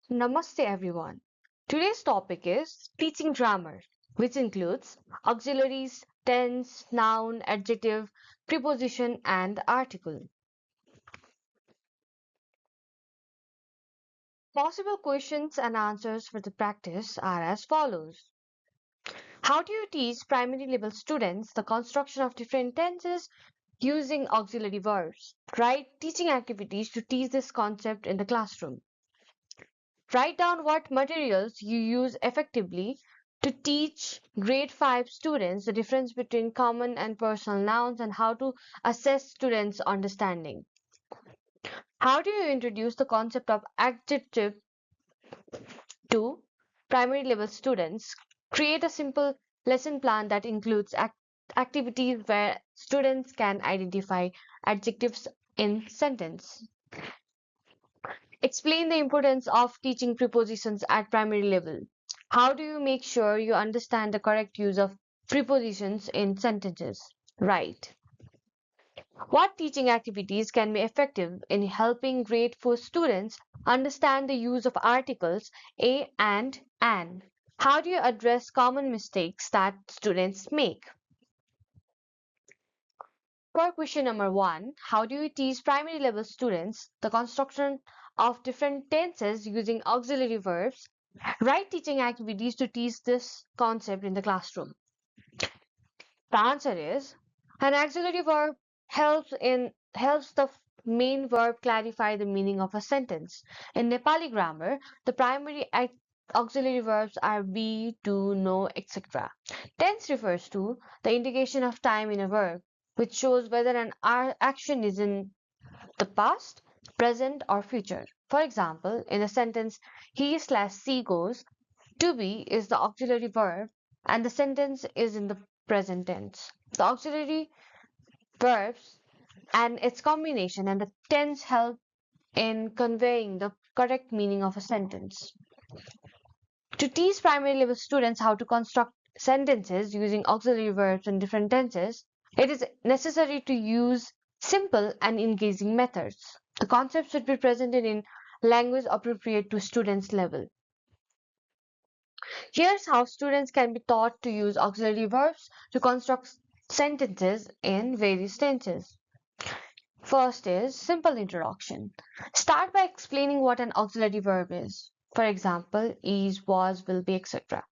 Namaste everyone. Today's topic is teaching grammar, which includes auxiliaries, tense, noun, adjective, preposition, and article. Possible questions and answers for the practice are as follows. How do you teach primary level students the construction of different tenses using auxiliary verbs? Write teaching activities to teach this concept in the classroom. Write down what materials you use effectively to teach grade 5 students the difference between common and personal nouns and how to assess students' understanding. How do you introduce the concept of adjective to primary level students? Create a simple lesson plan that includes activities where students can identify adjectives in sentence. Explain the importance of teaching prepositions at primary level. How do you make sure you understand the correct use of prepositions in sentences? Right. What teaching activities can be effective in helping grade 4 students understand the use of articles a and an? How do you address common mistakes that students make? For question number 1, how do you teach primary level students the construction of different tenses using auxiliary verbs? Write teaching activities to teach this concept in the classroom. The answer is an auxiliary verb helps the main verb clarify the meaning of a sentence. In Nepali grammar, the primary auxiliary verbs are be, do, know, etc. Tense refers to the indication of time in a verb, which shows whether an action is in the past, present, or future. For example, in the sentence he/she goes, to be is the auxiliary verb and the sentence is in the present tense. The auxiliary verbs and its combination and the tense help in conveying the correct meaning of a sentence. To teach primary level students how to construct sentences using auxiliary verbs in different tenses, it is necessary to use simple and engaging methods. The concept should be presented in language appropriate to students' level. Here's how students can be taught to use auxiliary verbs to construct sentences in various tenses. First is simple introduction. Start by explaining what an auxiliary verb is. For example, is, was, will be, etc.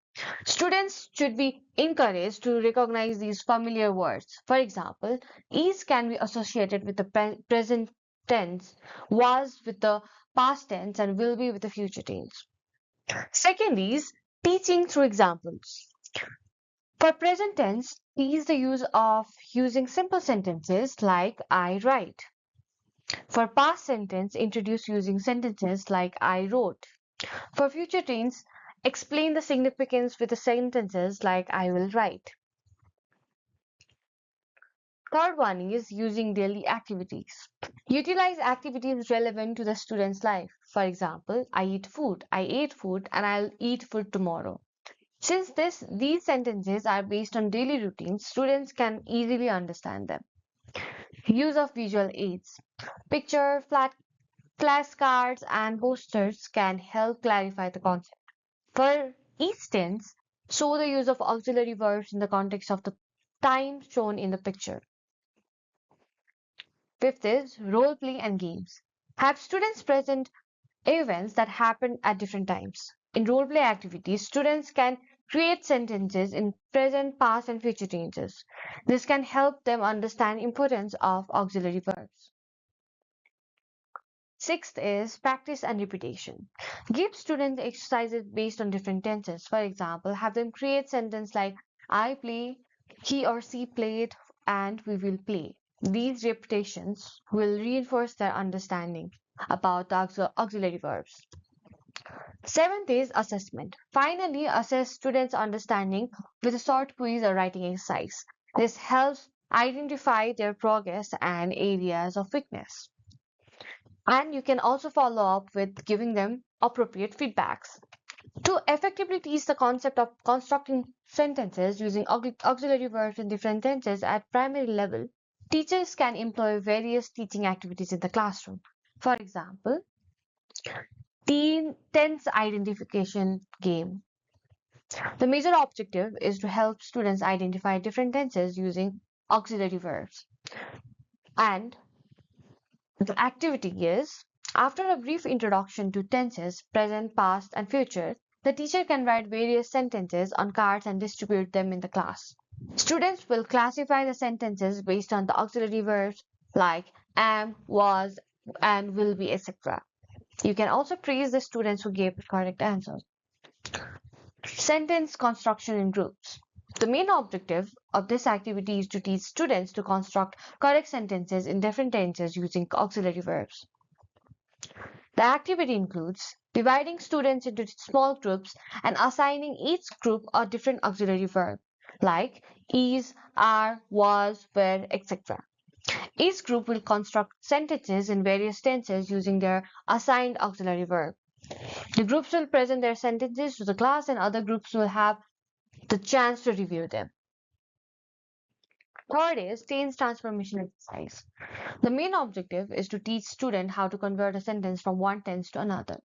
Students should be encouraged to recognize these familiar words. For example, is can be associated with the present tense, was with the past tense, and will be with the future tense. Second is teaching through examples. For present tense, teach the use of using simple sentences like I write. For past sentence, introduce using sentences like I wrote. For future tense, explain the significance with the sentences like I will write. Third one is using daily activities. Utilize activities relevant to the student's life. For example, I ate food, and I'll eat food tomorrow. Since these sentences are based on daily routines, students can easily understand them. Use of visual aids. Picture, flashcards, and posters can help clarify the concept. For each tense, show the use of auxiliary verbs in the context of the time shown in the picture. Fifth is role play and games. Have students present events that happen at different times. In role play activities, students can create sentences in present, past, and future tenses. This can help them understand importance of auxiliary verbs. Sixth is practice and repetition. Give students exercises based on different tenses. For example, have them create sentence like I play, he or she played, and we will play. These repetitions will reinforce their understanding about the auxiliary verbs. Seventh is assessment. Finally, assess students' understanding with a short quiz or writing exercise. This helps identify their progress and areas of weakness. And you can also follow up with giving them appropriate feedbacks. To effectively teach the concept of constructing sentences using auxiliary verbs in different tenses at primary level, teachers can employ various teaching activities in the classroom. For example, Tense identification game. The major objective is to help students identify different tenses using auxiliary verbs. And the activity is, after a brief introduction to tenses, present, past, and future, the teacher can write various sentences on cards and distribute them in the class. Students will classify the sentences based on the auxiliary verbs like am, was, and will be, etc. You can also praise the students who gave the correct answers. Sentence construction in groups. The main objective of this activity is to teach students to construct correct sentences in different tenses using auxiliary verbs. The activity includes dividing students into small groups and assigning each group a different auxiliary verb, like is, are, was, were, etc. Each group will construct sentences in various tenses using their assigned auxiliary verb. The groups will present their sentences to the class, and other groups will have the chance to review them. Third is tense transformation exercise. The main objective is to teach students how to convert a sentence from one tense to another.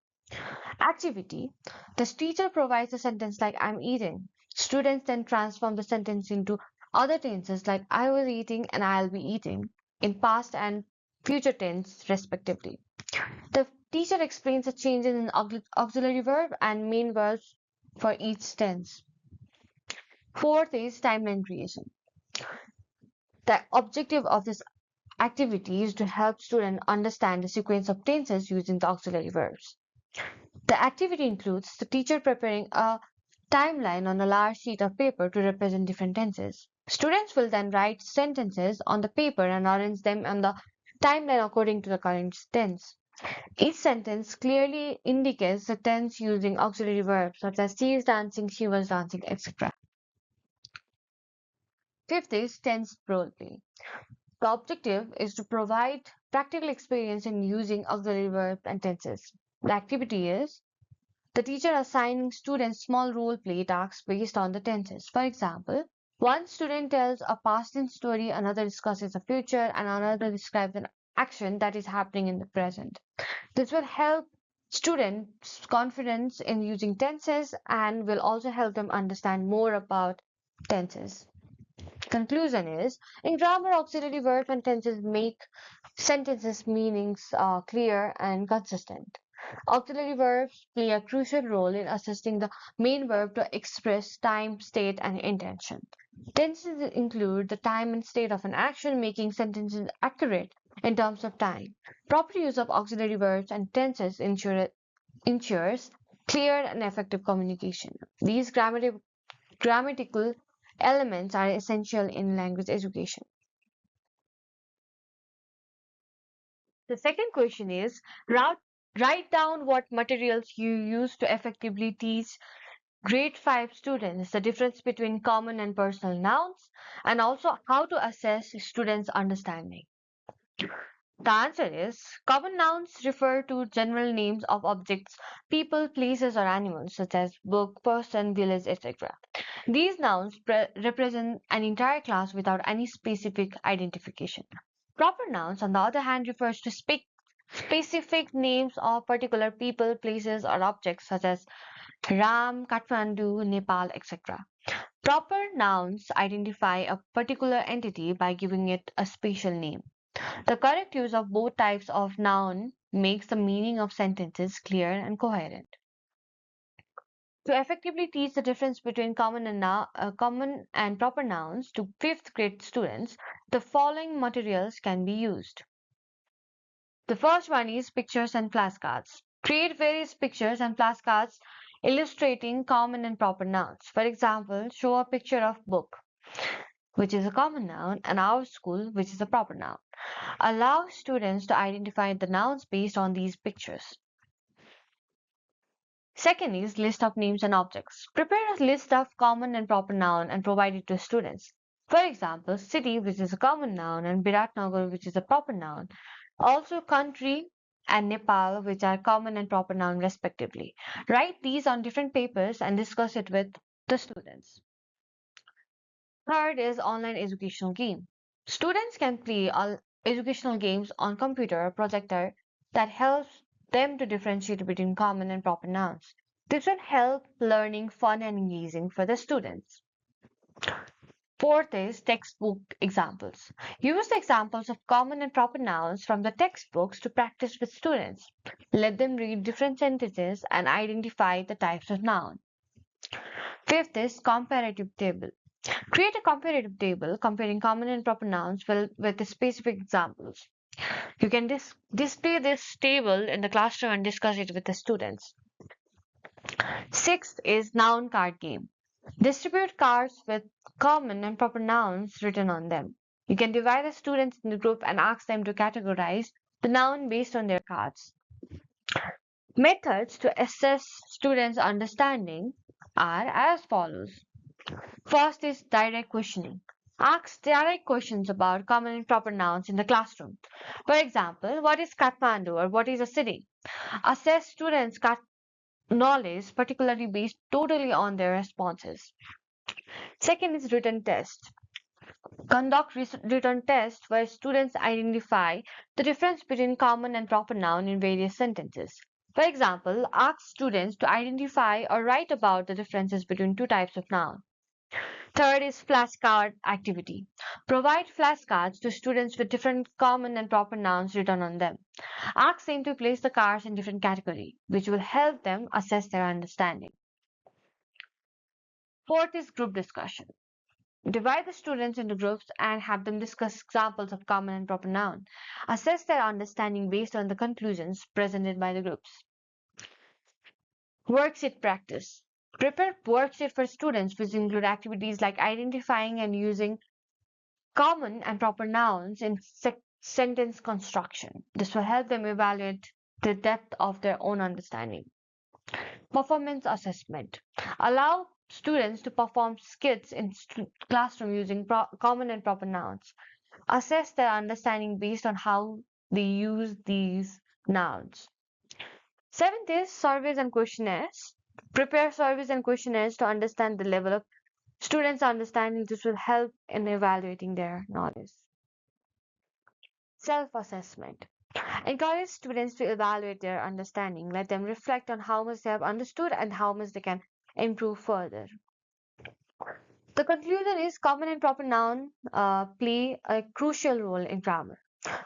Activity. The teacher provides a sentence like I'm eating. Students then transform the sentence into other tenses like I was eating and I'll be eating in past and future tense respectively. The teacher explains the changes in auxiliary verb and main verbs for each tense. Fourth is timeline creation. The objective of this activity is to help students understand the sequence of tenses using the auxiliary verbs. The activity includes the teacher preparing a timeline on a large sheet of paper to represent different tenses. Students will then write sentences on the paper and arrange them on the timeline according to the current tense. Each sentence clearly indicates the tense using auxiliary verbs such as she is dancing, she was dancing, etc. Fifth is tense role play. The objective is to provide practical experience in using auxiliary verbs and tenses. The activity is the teacher assigning students small role play tasks based on the tenses. For example, one student tells a past tense story, another discusses the future, and another describes an action that is happening in the present. This will help students' confidence in using tenses and will also help them understand more about tenses. Conclusion is, in grammar, auxiliary verbs and tenses make sentences meanings clear and consistent. Auxiliary verbs play a crucial role in assisting the main verb to express time, state, and intention. Tenses include the time and state of an action, making sentences accurate in terms of time. Proper use of auxiliary verbs and tenses ensures clear and effective communication. These grammatical elements are essential in language education. The second question is write down what materials you use to effectively teach grade 5 students the difference between common and personal nouns and also how to assess students' understanding. The answer is common nouns refer to general names of objects, people, places, or animals such as book, person, village, etc. These nouns represent an entire class without any specific identification. Proper nouns, on the other hand, refers to specific names of particular people, places, or objects such as Ram, Kathmandu, Nepal, etc. Proper nouns identify a particular entity by giving it a special name. The correct use of both types of noun makes the meaning of sentences clear and coherent. To effectively teach the difference between common and proper nouns to fifth grade students, the following materials can be used. The first one is pictures and flashcards. Create various pictures and flashcards illustrating common and proper nouns. For example, show a picture of book, which is a common noun, and our school, which is a proper noun. Allow students to identify the nouns based on these pictures. Second is list of names and objects. Prepare a list of common and proper noun and provide it to students. For example, city, which is a common noun, and Biratnagar, which is a proper noun. Also, country and Nepal, which are common and proper noun respectively. Write these on different papers and discuss it with the students. Third is online educational game. Students can play all educational games on computer or projector that helps them to differentiate between common and proper nouns. This will help learning fun and engaging for the students. Fourth is textbook examples. Use the examples of common and proper nouns from the textbooks to practice with students. Let them read different sentences and identify the types of noun. Fifth is comparative table. Create a comparative table comparing common and proper nouns with the specific examples. You can display this table in the classroom and discuss it with the students. Sixth is noun card game. Distribute cards with common and proper nouns written on them. You can divide the students in the group and ask them to categorize the noun based on their cards. Methods to assess students' understanding are as follows. First is direct questioning. Ask direct questions about common and proper nouns in the classroom. For example, what is Kathmandu or what is a city? Assess students' knowledge, particularly based totally on their responses. Second is written test. Conduct written tests where students identify the difference between common and proper noun in various sentences. For example, ask students to identify or write about the differences between two types of noun. Third is flashcard activity. Provide flashcards to students with different common and proper nouns written on them. Ask them to place the cards in different categories, which will help them assess their understanding. Fourth is group discussion. Divide the students into groups and have them discuss examples of common and proper noun. Assess their understanding based on the conclusions presented by the groups. Worksheet practice. Prepare worksheet for students which include activities like identifying and using common and proper nouns in sentence construction. This will help them evaluate the depth of their own understanding. Performance assessment. Allow students to perform skits in classroom using common and proper nouns. Assess their understanding based on how they use these nouns. Seventh is surveys and questionnaires. Prepare surveys and questionnaires to understand the level of students' understanding. This will help in evaluating their knowledge. Self-assessment. Encourage students to evaluate their understanding. Let them reflect on how much they have understood and how much they can improve further. The conclusion is common and proper noun play a crucial role in grammar.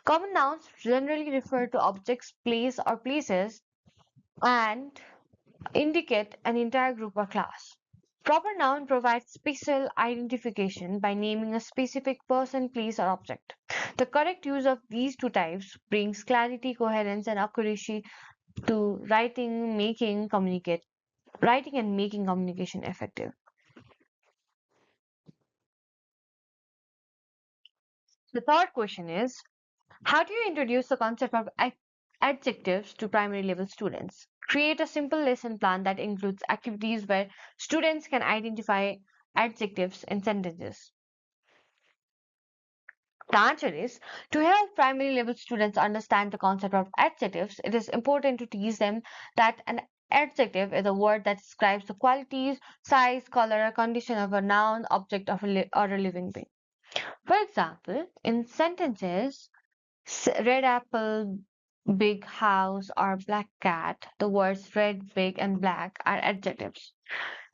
Common nouns generally refer to objects, place, or places and indicate an entire group or class. Proper noun provides spatial identification by naming a specific person, place, or object. The correct use of these two types brings clarity, coherence, and accuracy to writing and making communication effective. The third question is, how do you introduce the concept of adjectives to primary level students? Create a simple lesson plan that includes activities where students can identify adjectives in sentences. The answer is, to help primary level students understand the concept of adjectives, it is important to teach them that an adjective is a word that describes the qualities, size, color, or condition of a noun, object, or a living being. For example, in sentences, red apple, big house, or black cat, the words red, big, and black are adjectives.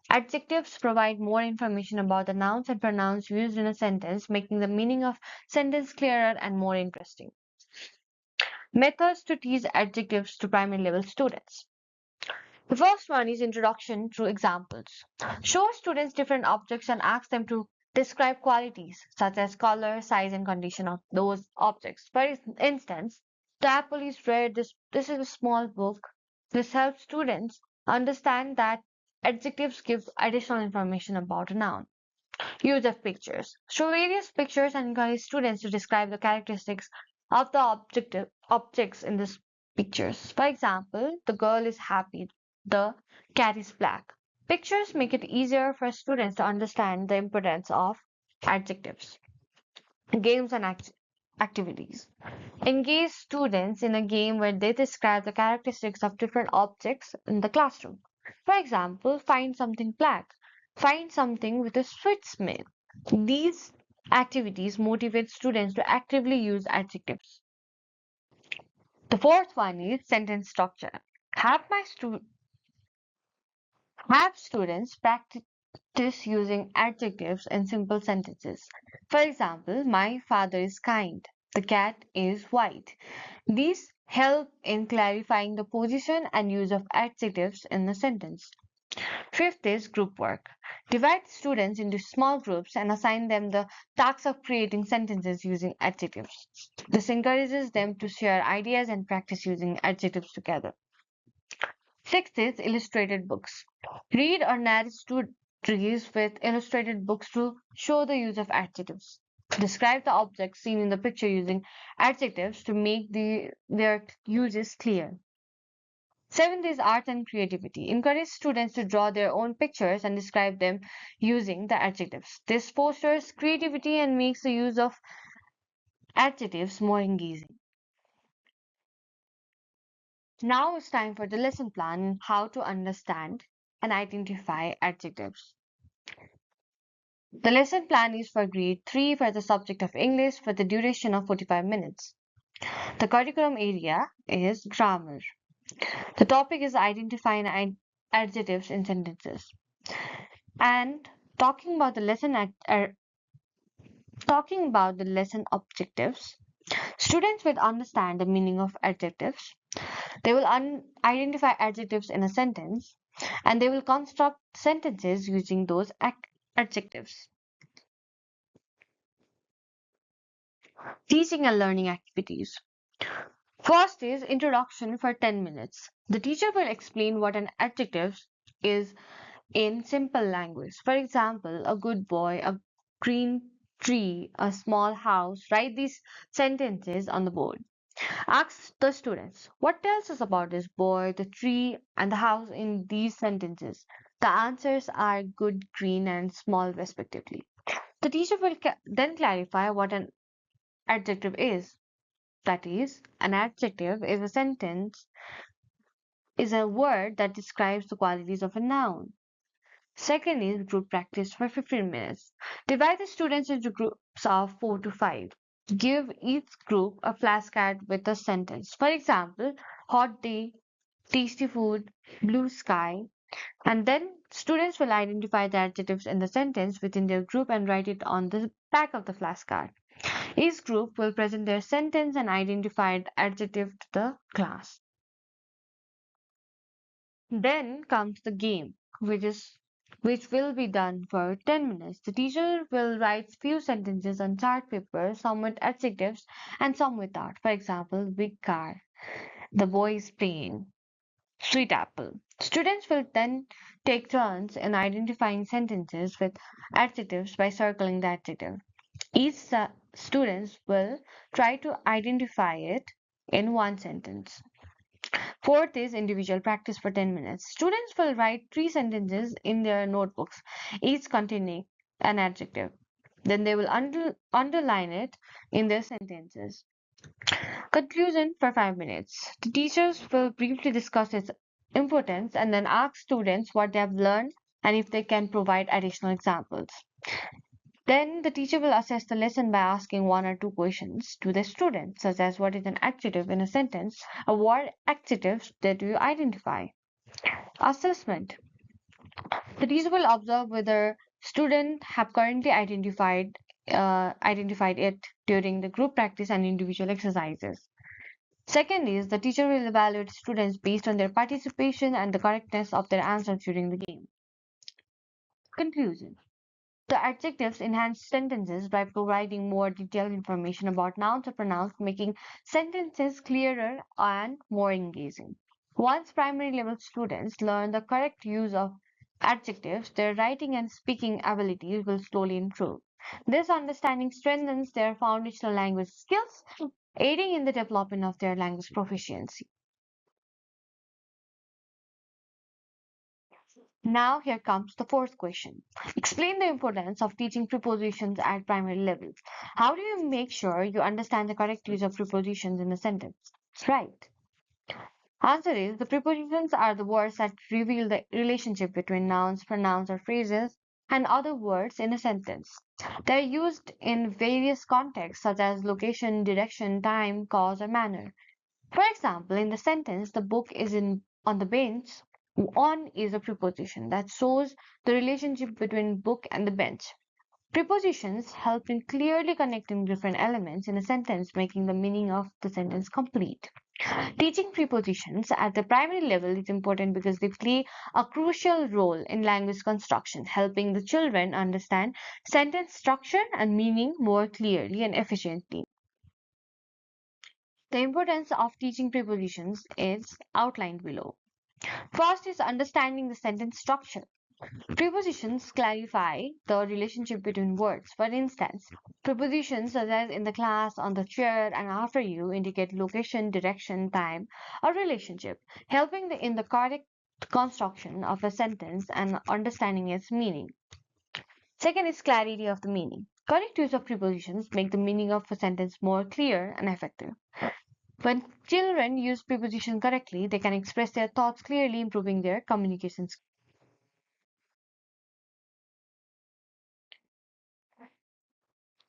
Adjectives provide more information about the nouns and pronouns used in a sentence, making the meaning of sentence clearer and more interesting. Methods to teach adjectives to primary level students. The first one is introduction through examples. Show students different objects and ask them to describe qualities such as color, size, and condition of those objects. For instance, the apple is red. This is a small book. This helps students understand that adjectives give additional information about a noun. Use of pictures. Show various pictures and encourage students to describe the characteristics of the objects in these pictures. For example, the girl is happy, the cat is black. Pictures make it easier for students to understand the importance of adjectives. Games and activities. Engage students in a game where they describe the characteristics of different objects in the classroom. For example, find something black. Find something with a sweet smell. These activities motivate students to actively use adjectives. The fourth one is sentence structure. Have my stu- have students practice using adjectives in simple sentences. For example, my father is kind. The cat is white. These help in clarifying the position and use of adjectives in the sentence. Fifth is group work. Divide students into small groups and assign them the task of creating sentences using adjectives. This encourages them to share ideas and practice using adjectives together. Sixth is illustrated books. Read or narrate stories with illustrated books to show the use of adjectives. Describe the objects seen in the picture using adjectives to make their uses clear. Seventh is art and creativity. Encourage students to draw their own pictures and describe them using the adjectives. This fosters creativity and makes the use of adjectives more engaging. Now it's time for the lesson plan and how to understand and identify adjectives. The lesson plan is for grade 3 for the subject of English for the duration of 45 minutes. The curriculum area is grammar. The topic is identifying adjectives in sentences. And talking about the talking about the lesson objectives, students will understand the meaning of adjectives. They will identify adjectives in a sentence, and they will construct sentences using those adjectives. Teaching and learning activities. First is introduction for 10 minutes. The teacher will explain what an adjective is in simple language. For example, a good boy, a green tree, a small house. Write these sentences on the board. Ask the students, what tells us about this boy, the tree, and the house in these sentences? The answers are good, green, and small, respectively. The teacher will then clarify what an adjective is. That is, an adjective is a sentence, is a word that describes the qualities of a noun. Second is group practice for 15 minutes. Divide the students into groups of 4 to 5. Give each group a flashcard with a sentence. For example, hot day, tasty food, blue sky. And then students will identify the adjectives in the sentence within their group and write it on the back of the flashcard. Each group will present their sentence and identified adjective to the class. Then comes the game, which will be done for 10 minutes. The teacher will write few sentences on chart paper, some with adjectives and some without. For example, big car, the boy is playing, sweet apple. Students will then take turns in identifying sentences with adjectives by circling the adjective. Each students will try to identify it in one sentence. Fourth is individual practice for 10 minutes. Students will write 3 sentences in their notebooks, each containing an adjective. Then they will underline it in their sentences. Conclusion for 5 minutes. The teachers will briefly discuss its importance and then ask students what they have learned and if they can provide additional examples. Then the teacher will assess the lesson by asking 1 or 2 questions to the student, such as what is an adjective in a sentence, or what adjectives did you identify. Assessment. The teacher will observe whether students have currently identified it during the group practice and individual exercises. Second is the teacher will evaluate students based on their participation and the correctness of their answers during the game. Conclusion. The adjectives enhance sentences by providing more detailed information about nouns or pronouns, making sentences clearer and more engaging. Once primary level students learn the correct use of adjectives, their writing and speaking abilities will slowly improve. This understanding strengthens their foundational language skills, aiding in the development of their language proficiency. Now, here comes the fourth question. Explain the importance of teaching prepositions at primary level. How do you make sure you understand the correct use of prepositions in a sentence? Right. Answer is the prepositions are the words that reveal the relationship between nouns, pronouns, or phrases and other words in a sentence. They're used in various contexts such as location, direction, time, cause, or manner. For example, in the sentence, the book is in on the bench, on is a preposition that shows the relationship between book and the bench. Prepositions help in clearly connecting different elements in a sentence, making the meaning of the sentence complete. Teaching prepositions at the primary level is important because they play a crucial role in language construction, helping the children understand sentence structure and meaning more clearly and efficiently. The importance of teaching prepositions is outlined below. First is understanding the sentence structure. Prepositions clarify the relationship between words. For instance, prepositions such as in the class, on the chair, and after you indicate location, direction, time, or relationship, helping in the correct construction of a sentence and understanding its meaning. Second is clarity of the meaning. Correct use of prepositions make the meaning of a sentence more clear and effective. When children use prepositions correctly, they can express their thoughts clearly, improving their communication skills.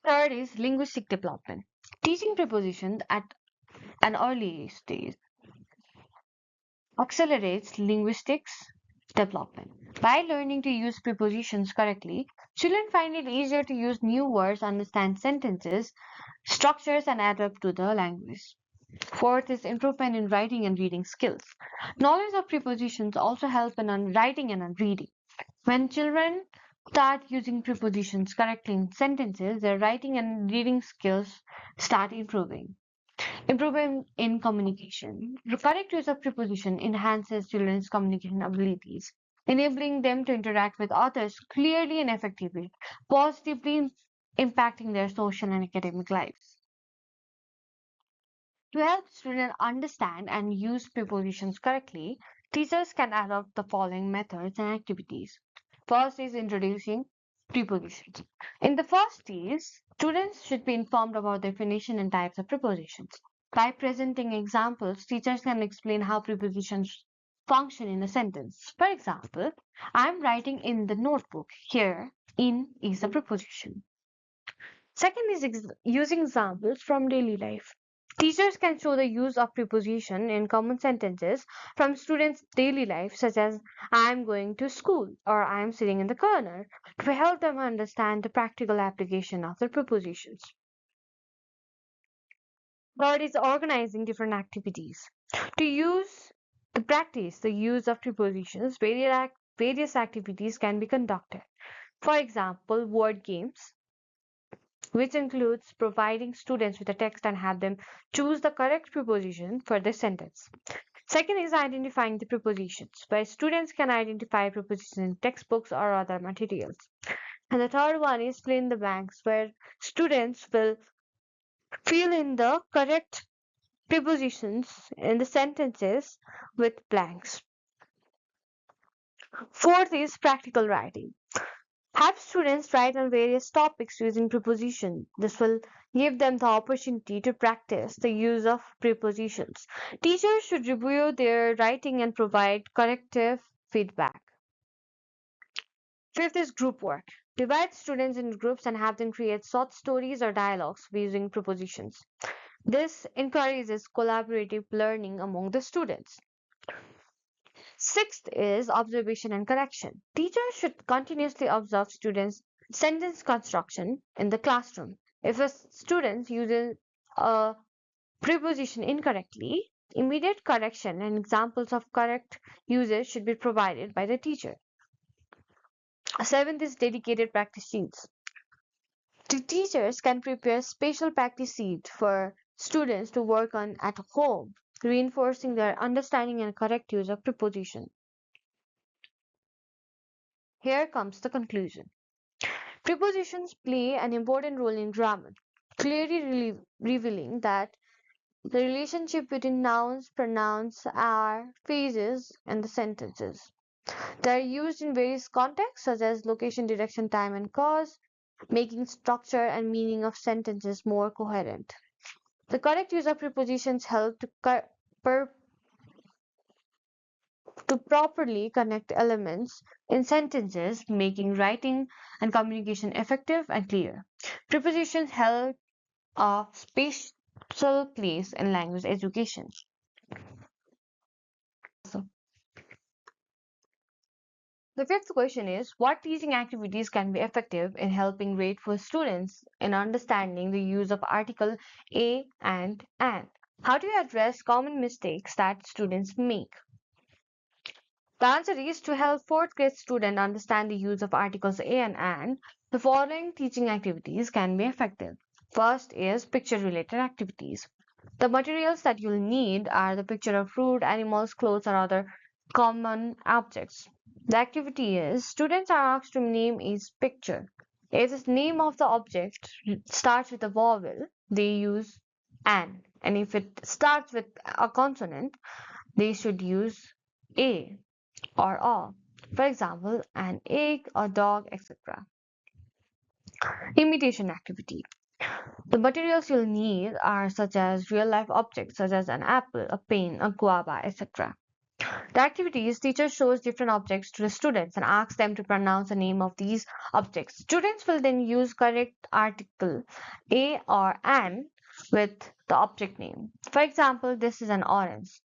Third is linguistic development. Teaching prepositions at an early stage accelerates linguistics development. By learning to use prepositions correctly, children find it easier to use new words, understand sentences, structures, and adapt to the language. Fourth is improvement in writing and reading skills. Knowledge of prepositions also help in writing and reading. When children start using prepositions correctly in sentences, their writing and reading skills start improving. Improvement in communication. The correct use of preposition enhances children's communication abilities, enabling them to interact with others clearly and effectively, positively impacting their social and academic lives. To help students understand and use prepositions correctly, teachers can adopt the following methods and activities. First is introducing prepositions. In the first stage, students should be informed about the definition and types of prepositions. By presenting examples, teachers can explain how prepositions function in a sentence. For example, I'm writing in the notebook. Here, in is a preposition. Second is using examples from daily life. Teachers can show the use of preposition in common sentences from students' daily life, such as I am going to school or I am sitting in the corner, to help them understand the practical application of the prepositions. Third is organizing different activities. To use to practice the use of prepositions, various activities can be conducted. For example, word games, which includes providing students with a text and have them choose the correct preposition for the sentence. Second is identifying the prepositions, where students can identify prepositions in textbooks or other materials. And the third one is fill in the blanks, where students will fill in the correct prepositions in the sentences with blanks. Fourth is practical writing. Have students write on various topics using preposition. This will give them the opportunity to practice the use of prepositions. Teachers should review their writing and provide corrective feedback. Fifth is group work. Divide students into groups and have them create short stories or dialogues using prepositions. This encourages collaborative learning among the students. Sixth is observation and correction. Teachers should continuously observe students' sentence construction in the classroom. If a student uses a preposition incorrectly, immediate correction and examples of correct usage should be provided by the teacher. Seventh is dedicated practice sheets. The teachers can prepare special practice sheets for students to work on at home, reinforcing their understanding and correct use of preposition. Here comes the conclusion. Prepositions play an important role in grammar, clearly revealing that the relationship between nouns, pronouns, are, phrases, and the sentences. They are used in various contexts such as location, direction, time, and cause, making structure and meaning of sentences more coherent. The correct use of prepositions help to properly connect elements in sentences, making writing and communication effective and clear. Prepositions held a special place in language education. So, the fifth question is, what teaching activities can be effective in helping grateful students in understanding the use of article a and an? How do you address common mistakes that students make? The answer is to help fourth grade students understand the use of articles a and an. The following teaching activities can be effective. First is picture related activities. The materials that you'll need are the picture of fruit, animals, clothes, or other common objects. The activity is students are asked to name each picture. If the name of the object starts with a vowel, they use an, and if it starts with a consonant, they should use a or a. For example, an egg, a dog, etc. Imitation activity. The materials you'll need are such as real life objects such as an apple, a pen, a guava, etc. The activities teacher shows different objects to the students and asks them to pronounce the name of these objects. Students will then use correct article a or an with the object name. For example, this is an orange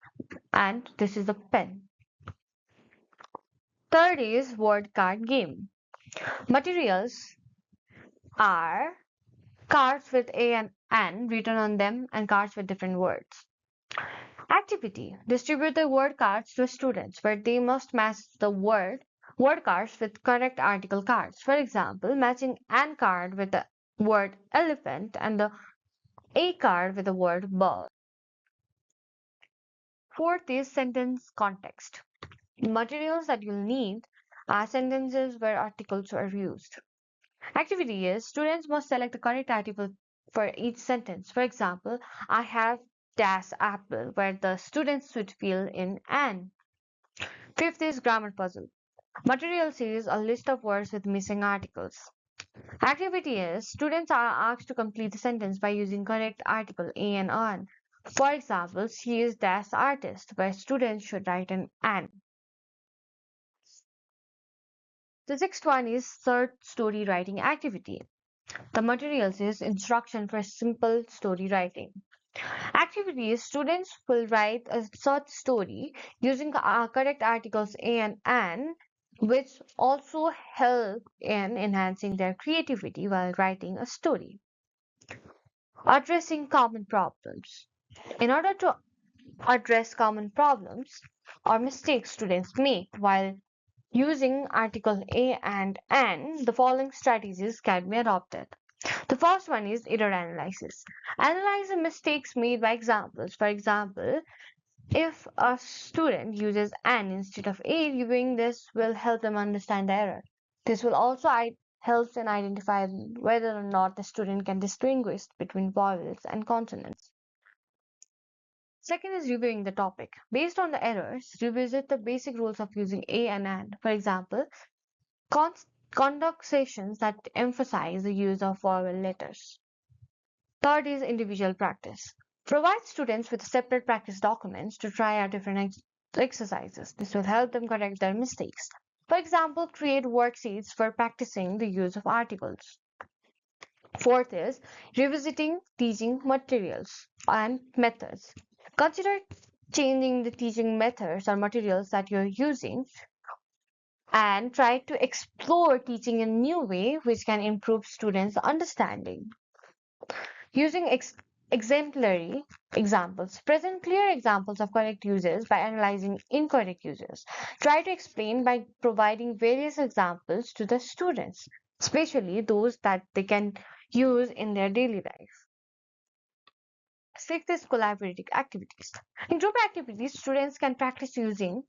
and this is a pen. Third is word card game. Materials are cards with a and an written on them and cards with different words. Activity. Distribute the word cards to students where they must match the word cards with correct article cards. For example, matching an card with the word elephant and the a card with the word bird. Fourth is sentence context. Materials that you'll need are sentences where articles are used. Activity is students must select the correct article for each sentence. For example, I have dash apple, where the students should fill in an. Fifth is grammar puzzle. Materials is a list of words with missing articles. Activity is students are asked to complete the sentence by using correct article a and an. For example, she is dash artist, where students should write an. The sixth one is third story writing activity. The materials is instruction for simple story writing. Activities students will write a short story using correct articles a and an, which also help in enhancing their creativity while writing a story. Addressing common problems. In order to address common problems or mistakes students make while using article a and an, the following strategies can be adopted. The first one is error analysis. Analyze the mistakes made by examples. For example, if a student uses an instead of a, reviewing this will help them understand the error. This will also help in identifying whether or not the student can distinguish between vowels and consonants. Second is reviewing the topic. Based on the errors, revisit the basic rules of using a and an. For example, con- conduct sessions that emphasize the use of vowel letters. Third is individual practice. Provide students with separate practice documents to try out different exercises. This will help them correct their mistakes. For example, create worksheets for practicing the use of articles. Fourth is revisiting teaching materials and methods. Consider changing the teaching methods or materials that you're using and try to explore teaching in a new way which can improve students' understanding. Using exemplary examples. Present clear examples of correct uses by analyzing incorrect uses. Try to explain by providing various examples to the students, especially those that they can use in their daily life. Sixth is collaborative activities. In group activities, students can practice using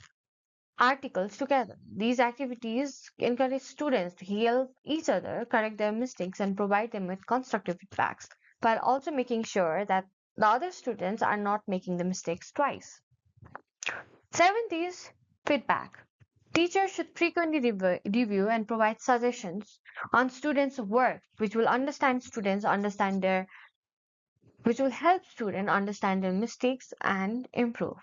articles together. These activities encourage students to help each other correct their mistakes and provide them with constructive feedbacks, while also making sure that the other students are not making the mistakes twice. Seventh is feedback. Teachers should frequently review and provide suggestions on students' work, which will help students understand their mistakes and improve.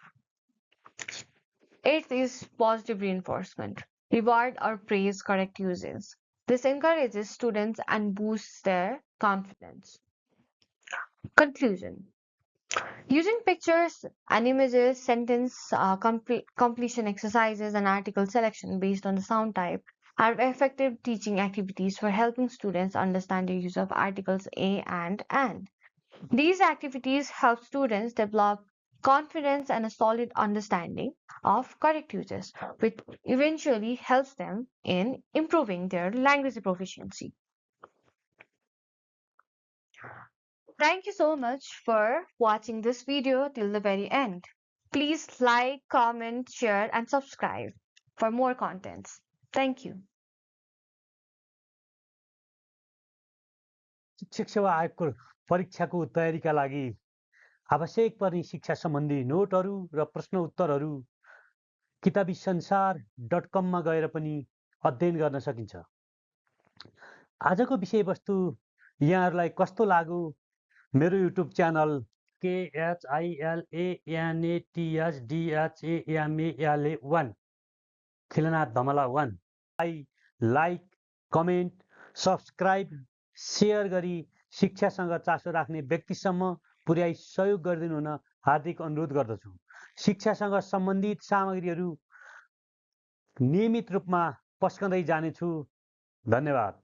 Eighth is positive reinforcement. Reward or praise correct uses. This encourages students and boosts their confidence. Conclusion. Using pictures and images, sentence completion exercises, and article selection based on the sound type are effective teaching activities for helping students understand the use of articles a and. These activities help students develop confidence and a solid understanding of correct uses, which eventually helps them in improving their language proficiency. Thank you so much for watching this video till the very end. Please like, comment, share, and subscribe for more contents. Thank you. शिक्षक सेवा आयोगको परीक्षाको तयारीका लागि आवश्यक पर्ने शिक्षा सम्बन्धी नोटहरू र प्रश्न उत्तरहरू किताबी संसार .com मा गएर पनि अध्ययन गर्न सकिन्छ। आजको विषयवस्तु यहाँहरूलाई कस्तो लाग्यो? मेरो YouTube channel khilanath Khilanath Dhamala 1 like, comment, subscribe, share गरी शिक्षासँग चासो राख्ने व्यक्तिसम्म पुर्याई सहयोग गरिदिनु हुन हार्दिक अनुरोध गर्दछु। शिक्षासँग सम्बन्धित सामग्रीहरू नियमित रूपमा पस्कँदै जानेछु। धन्यवाद।